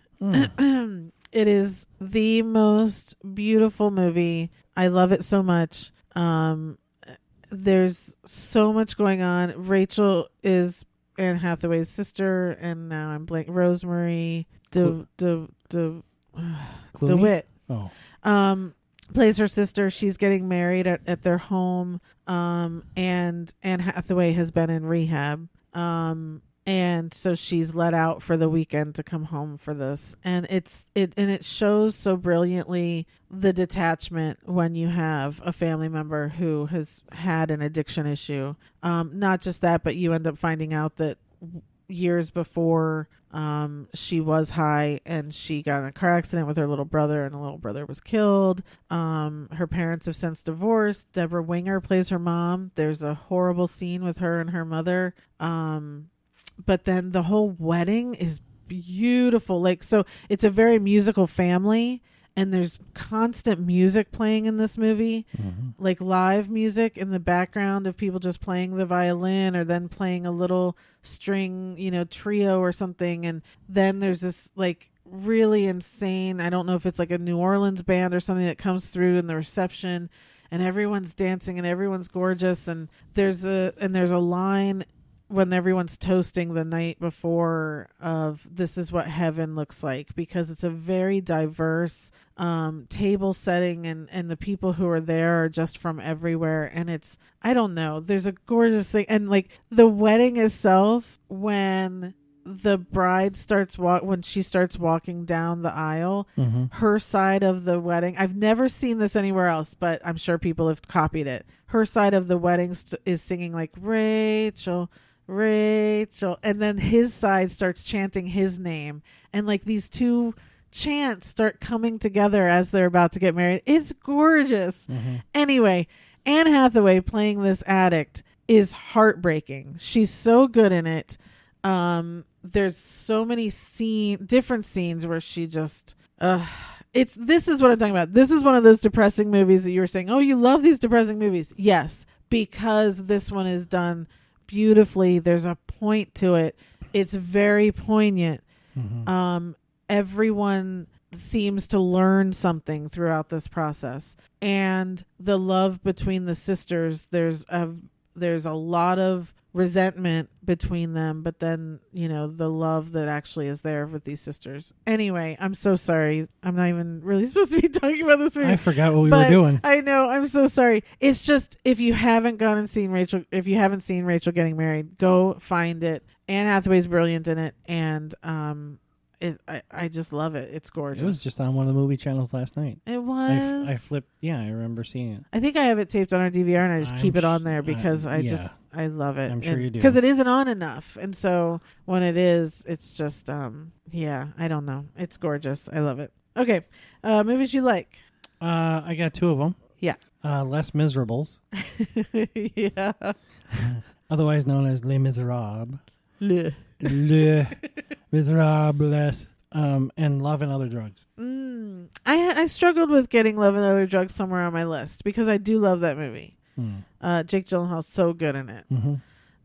It is the most beautiful movie. I love it so much. There's so much going on. Rachel is Anne Hathaway's sister, and now I'm blank. Rosemary DeWitt. Oh. Plays her sister. She's getting married at their home. And Anne Hathaway has been in rehab. And so she's let out for the weekend to come home for this. And it shows so brilliantly the detachment when you have a family member who has had an addiction issue. Not just that, but you end up finding out that years before she was high and she got in a car accident with her little brother, and the little brother was killed. Her parents have since divorced. Deborah Winger plays her mom. There's a horrible scene with her and her mother. But then the whole wedding is beautiful. So it's a very musical family, and there's constant music playing in this movie, live music in the background of people just playing the violin or then playing a little string, trio or something. And then there's this really insane, I don't know if it's like a New Orleans band or something that comes through in the reception, and everyone's dancing and everyone's gorgeous. And there's a line when everyone's toasting the night before of this is what heaven looks like, because it's a very diverse table setting, and the people who are there are just from everywhere. And I don't know, there's a gorgeous thing. And the wedding itself, when the bride when she starts walking down the aisle, her side of the wedding, I've never seen this anywhere else, but I'm sure people have copied it. Her side of the wedding is singing like Rachel, Rachel, and then his side starts chanting his name, and like these two chants start coming together as they're about to get married. It's gorgeous. Anyway, Anne Hathaway playing this addict is heartbreaking. She's so good in it. There's so many different scenes where she just this is what I'm talking about. This is one of those depressing movies that you were saying, oh, you love these depressing movies. Yes, because this one is done beautifully. There's a point to it. It's very poignant. Everyone seems to learn something throughout this process, and the love between the sisters, there's a lot of resentment between them, but then the love that actually is there with these sisters. Anyway, I'm so sorry. I'm not even really supposed to be talking about this movie. I forgot what we were doing. I know. I'm so sorry. It's just, if you haven't gone and seen Rachel, if you haven't seen Rachel Getting Married, go find it. Anne Hathaway's brilliant in it, and I just love it. It's gorgeous. It was just on one of the movie channels last night. It was. I flipped. Yeah, I remember seeing it. I think I have it taped on our DVR, and I just keep it on there because I love it. I'm sure you do. Because it isn't on enough, and so when it is, it's just I don't know. It's gorgeous. I love it. Okay, movies you like? I got two of them. Yeah. Les Miserables. Yeah. Otherwise known as Les Miserables. Le. Les Miserables. And Love and Other Drugs. I struggled with getting Love and Other Drugs somewhere on my list because I do love that movie. Jake Gyllenhaal's so good in it.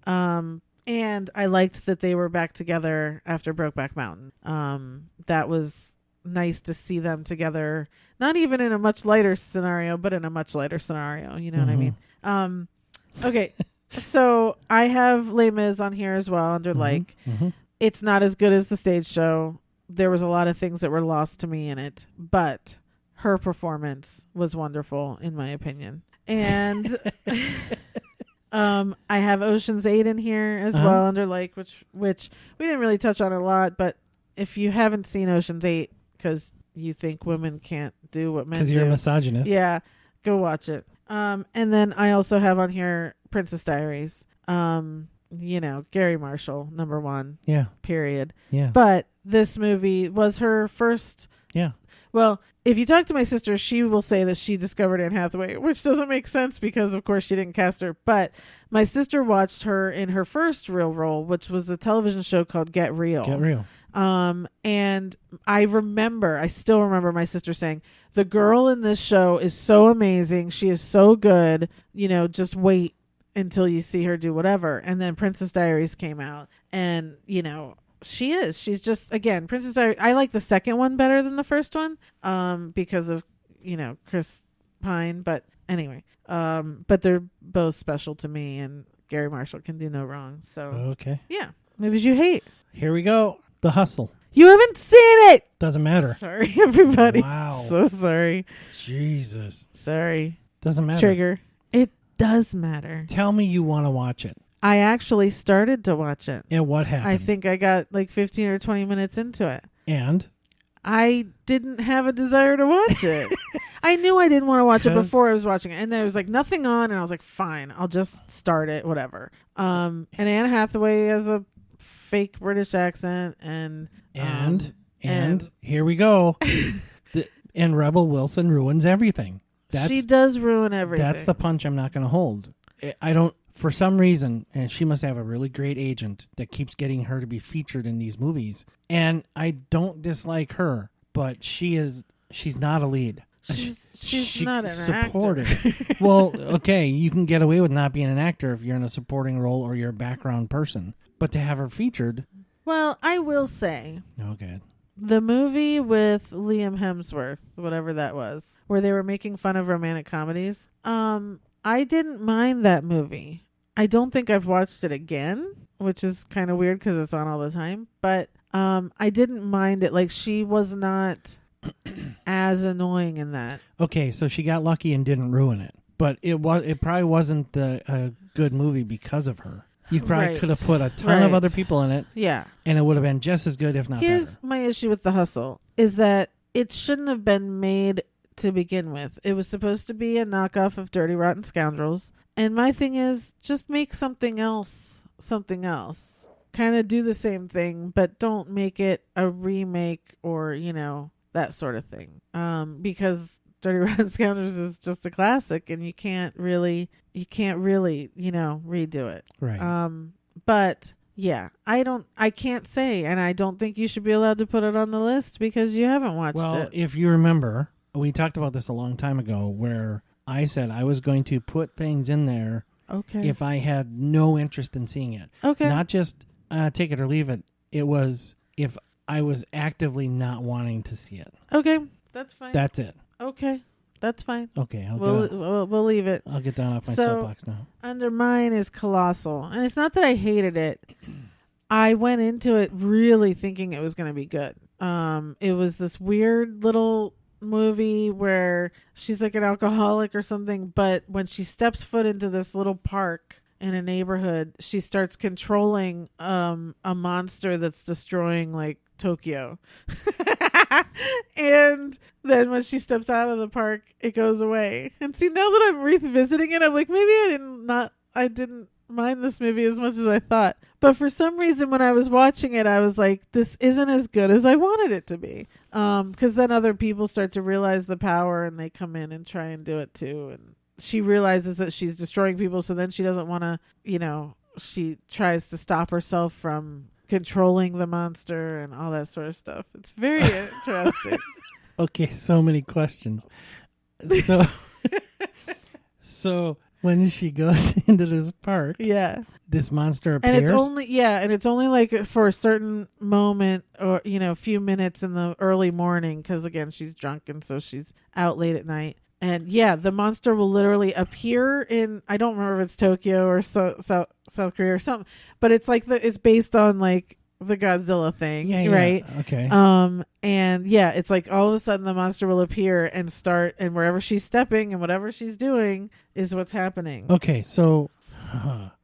And I liked that they were back together after Brokeback Mountain. That was nice to see them together, not even in a much lighter scenario, but in a much lighter scenario. You know what I mean? Okay. So I have Les Mis on here as well under like. It's not as good as the stage show. There was a lot of things that were lost to me in it, but her performance was wonderful in my opinion. And I have Ocean's 8 in here as well under like, which we didn't really touch on a lot, but if you haven't seen Ocean's 8 because you think women can't do what men do. Because you're a misogynist. Yeah, go watch it. And then I also have on here Princess Diaries. Gary Marshall, number one. Yeah. Period. Yeah. But this movie was her first. Yeah. Well, if you talk to my sister, she will say that she discovered Anne Hathaway, which doesn't make sense because, of course, she didn't cast her. But my sister watched her in her first real role, which was a television show called Get Real. Get Real. And I still remember my sister saying, the girl in this show is so amazing. She is so good. Just wait until you see her do whatever. And then Princess Diaries came out, and she's just, again, Princess Diaries. I like the second one better than the first one because of Chris Pine, but anyway, but they're both special to me, and Gary Marshall can do no wrong. So okay, yeah, movies you hate. Here we go. The Hustle. You haven't seen it. Doesn't matter. Sorry, everybody. Wow. So sorry. Jesus. Sorry. Doesn't matter. Trigger. It does matter. Tell me you want to watch it. I actually started to watch it. And what happened? I think I got like 15 or 20 minutes into it. And? I didn't have a desire to watch it. I knew I didn't want to watch it before I was watching it. And there was like nothing on, and I was like, fine, I'll just start it, whatever. And Anne Hathaway has a fake British accent, and here we go. And Rebel Wilson ruins everything. She does ruin everything. That's the punch I'm not going to hold. I don't, for some reason, and she must have a really great agent that keeps getting her to be featured in these movies. And I don't dislike her, but she's not a lead. She's not an supportive. actor. Well, okay, you can get away with not being an actor if you're in a supporting role or you're a background person. But to have her featured... Well, I will say... Okay. The movie with Liam Hemsworth, whatever that was, where they were making fun of romantic comedies, I didn't mind that movie. I don't think I've watched it again, which is kind of weird because it's on all the time. But I didn't mind it. Like, she was not as annoying in that. Okay, so she got lucky and didn't ruin it. But it probably wasn't a good movie because of her. You probably Right. could have put a ton of Right. other people in it, Yeah. and it would have been just as good, if not Here's better. my issue with The Hustle is that it shouldn't have been made to begin with. It was supposed to be a knockoff of Dirty Rotten Scoundrels. And my thing is, just make something else. Kind of do the same thing, but don't make it a remake or, that sort of thing. Because Dirty Rotten Scoundrels is just a classic and you can't really, redo it. Right. But yeah, I can't say, and I don't think you should be allowed to put it on the list because you haven't watched Well, it. if you remember, we talked about this a long time ago where I said I was going to put things in there Okay. if I had no interest in seeing it. Okay. Not just take it or leave it. It was if I was actively not wanting to see it. Okay. That's fine. That's it. Okay. That's fine. Okay. We'll leave it. I'll get down off my So- soapbox now. Under mine is Colossal. And it's not that I hated it. I went into it really thinking it was going to be good. It was this weird little movie where she's like an alcoholic or something, but when she steps foot into this little park in a neighborhood, she starts controlling a monster that's destroying like Tokyo. And then when she steps out of the park, it goes away. And see, now that I'm revisiting it, I'm like, maybe I didn't mind this movie as much as I thought. But for some reason, when I was watching it, I was like, this isn't as good as I wanted it to be. Because then other people start to realize the power and they come in and try and do it too. And she realizes that she's destroying people. So then she doesn't want to, she tries to stop herself from controlling the monster and all that sort of stuff. It's very interesting. Okay, so many questions. So when she goes into this park, Yeah. this monster And appears. it's only like for a certain moment or, a few minutes in the early morning. Cause again, she's drunk and so she's out late at night. And yeah, the monster will literally appear in, I don't remember if it's Tokyo or South Korea or something, but it's like it's based on like the Godzilla thing, right? Okay. And yeah, it's like all of a sudden the monster will appear and start, and wherever she's stepping and whatever she's doing is what's happening. Okay, so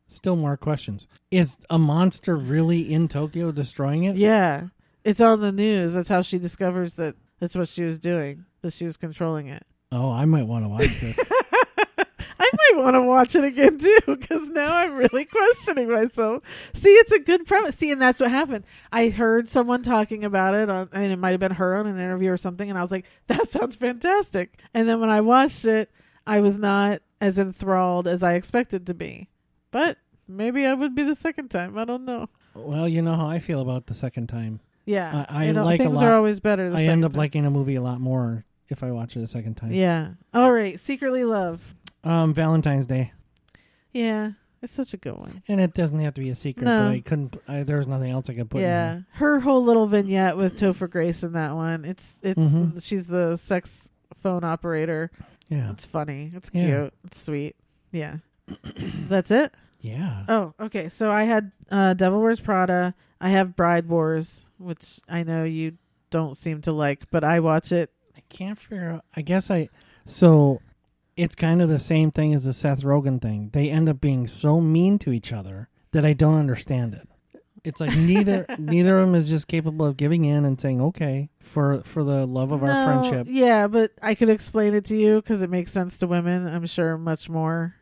still more questions. Is a monster really in Tokyo destroying it? Yeah, it's on the news. That's how she discovers that that's what she was doing, that she was controlling it. Oh, I might want to watch this. I might want to watch it again too, because now I'm really questioning myself. See, it's a good premise. See, and that's what happened. I heard someone talking about it, and it might have been her on an interview or something, and I was like, that sounds fantastic. And then when I watched it, I was not as enthralled as I expected to be. But maybe I would be the second time. I don't know. Well, you know how I feel about the second time. Yeah. I like things a lot. are always better the I second end up time. liking a movie a lot more if I watch it a second time. Yeah. All right. Secretly Love. Valentine's Day. Yeah. It's such a good one. And it doesn't have to be a secret, No. but there was nothing else I could put in Yeah, there. her whole little vignette with Topher Grace in that one. It's Mhm. she's the sex phone operator. Yeah. It's funny. It's Yeah. cute. It's sweet. Yeah. That's it. Yeah. Oh, okay. So I had Devil Wears Prada. I have Bride Wars, which I know you don't seem to like, but I watch it. I can't figure out. So it's kind of the same thing as the Seth Rogen thing. They end up being so mean to each other that I don't understand it. It's like neither of them is just capable of giving in and saying, okay, for the love of our friendship. Yeah, but I could explain it to you because it makes sense to women, I'm sure, much more.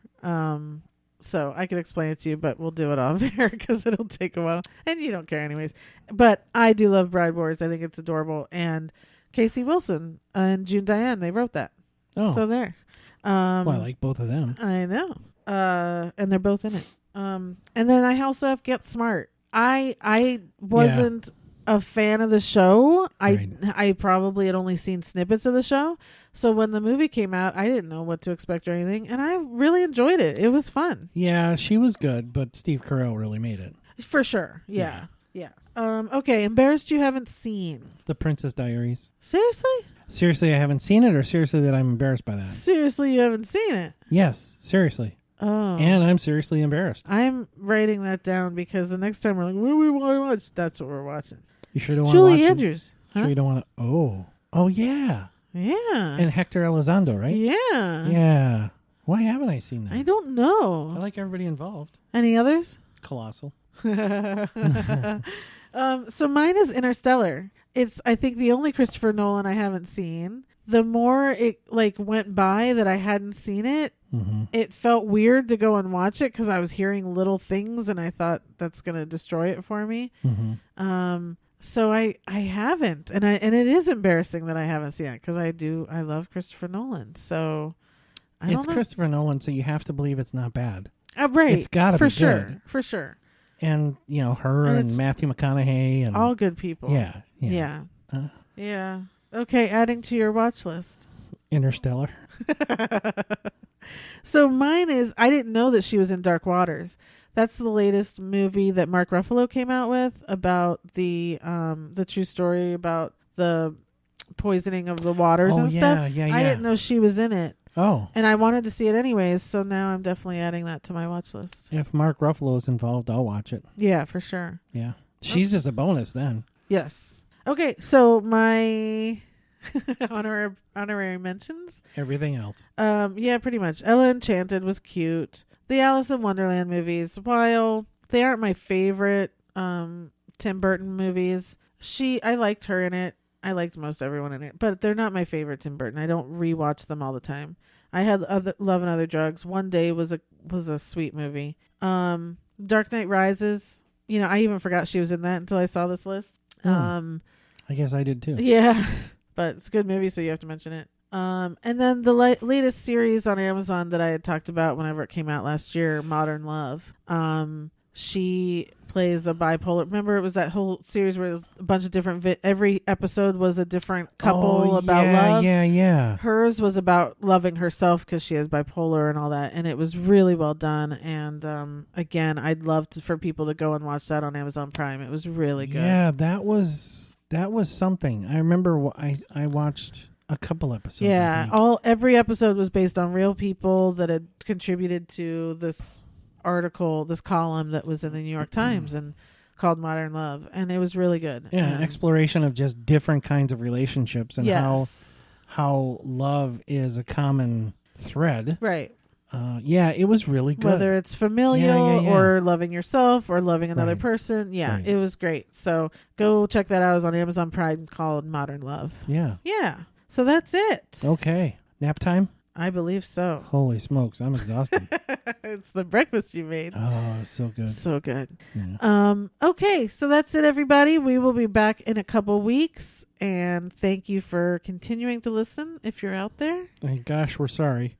So I could explain it to you, but we'll do it off air because it'll take a while. And you don't care anyways. But I do love Bride Wars. I think it's adorable. And Casey Wilson and June Diane, they wrote that. Oh, So there. well, I like both of them. I know. And they're both in it. And then I also have Get Smart. I wasn't a fan of the show. Right. I probably had only seen snippets of the show. So when the movie came out, I didn't know what to expect or anything. And I really enjoyed it. It was fun. Yeah, she was good, but Steve Carell really made it. For sure. Yeah. Okay. Embarrassed you haven't seen. The Princess Diaries. Seriously? Seriously, I haven't seen it, or seriously that I'm embarrassed by that? Seriously, you haven't seen it? Yes, seriously. Oh. And I'm seriously embarrassed. I'm writing that down because the next time we're like, what do we want to watch? That's what we're watching. You sure don't want to watch Julie it? Andrews. Sure Huh? you don't want to? Oh, yeah. Yeah. And Hector Elizondo, right? Yeah. Yeah. Why haven't I seen that? I don't know. I like everybody involved. Any others? Colossal. So mine is Interstellar. It's, I think, the only Christopher Nolan I haven't seen. The more it went by that I hadn't seen it, it felt weird to go and watch it because I was hearing little things and I thought that's going to destroy it for me. So I haven't, and it is embarrassing that I haven't seen it because I love Christopher Nolan. So it's Christopher Nolan, so you have to believe it's not bad. Right, it's got to be good. For sure. And her and Matthew McConaughey and all good people. Yeah. Yeah. Okay, adding to your watch list. Interstellar. So mine is, I didn't know that she was in Dark Waters. That's the latest movie that Mark Ruffalo came out with about the true story about the poisoning of the waters and stuff. Yeah. I didn't know she was in it. Oh. And I wanted to see it anyways, so now I'm definitely adding that to my watch list. If Mark Ruffalo is involved, I'll watch it. Yeah, for sure. Yeah. She's just a bonus then. Yes. Okay, so my honorary mentions. Everything else. Yeah, pretty much. Ella Enchanted was cute. The Alice in Wonderland movies, while they aren't my favorite Tim Burton movies, I liked her in it. I liked most everyone in it, but they're not my favorite Tim Burton. I don't rewatch them all the time. I had Love and Other Drugs. One Day was a sweet movie. Dark Knight Rises. I even forgot she was in that until I saw this list. I guess I did too. Yeah, but it's a good movie, so you have to mention it. And then the latest series on Amazon that I had talked about whenever it came out last year, Modern Love. She plays a bipolar. Remember, it was that whole series where it was a bunch of different. Every episode was a different couple about love. Yeah. Hers was about loving herself because she has bipolar and all that, and it was really well done. And again, I'd love for people to go and watch that on Amazon Prime. It was really good. Yeah, that was something. I remember I watched a couple episodes. Yeah, every episode was based on real people that had contributed to this article, this column that was in the New York Times and called Modern Love, and it was really good. Yeah, an exploration of just different kinds of relationships and how love is a common thread. Right. Yeah, it was really good. Whether it's familial or loving yourself or loving another person. Yeah, it was great. So go check that out. It was on Amazon Prime called Modern Love. Yeah. Yeah. So that's it. Okay. Nap time? I believe so. Holy smokes, I'm exhausted. It's the breakfast you made. Oh, so good. So good. Yeah. Okay, so that's it, everybody. We will be back in a couple weeks, and thank you for continuing to listen if you're out there. Gosh, we're sorry.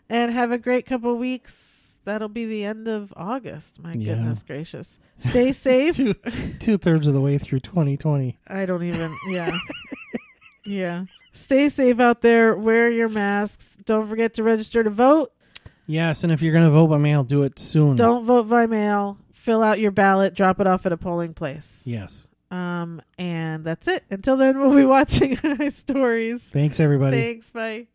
And have a great couple weeks. That'll be the end of August. My goodness gracious. Stay safe. Two-thirds of the way through 2020. I don't even, yeah. Yeah. Stay safe out there. Wear your masks. Don't forget to register to vote. Yes, and if you're going to vote by mail, do it soon. Don't vote by mail. Fill out your ballot. Drop it off at a polling place. Yes. And that's it. Until then, we'll be watching stories. Thanks, everybody. Thanks. Bye.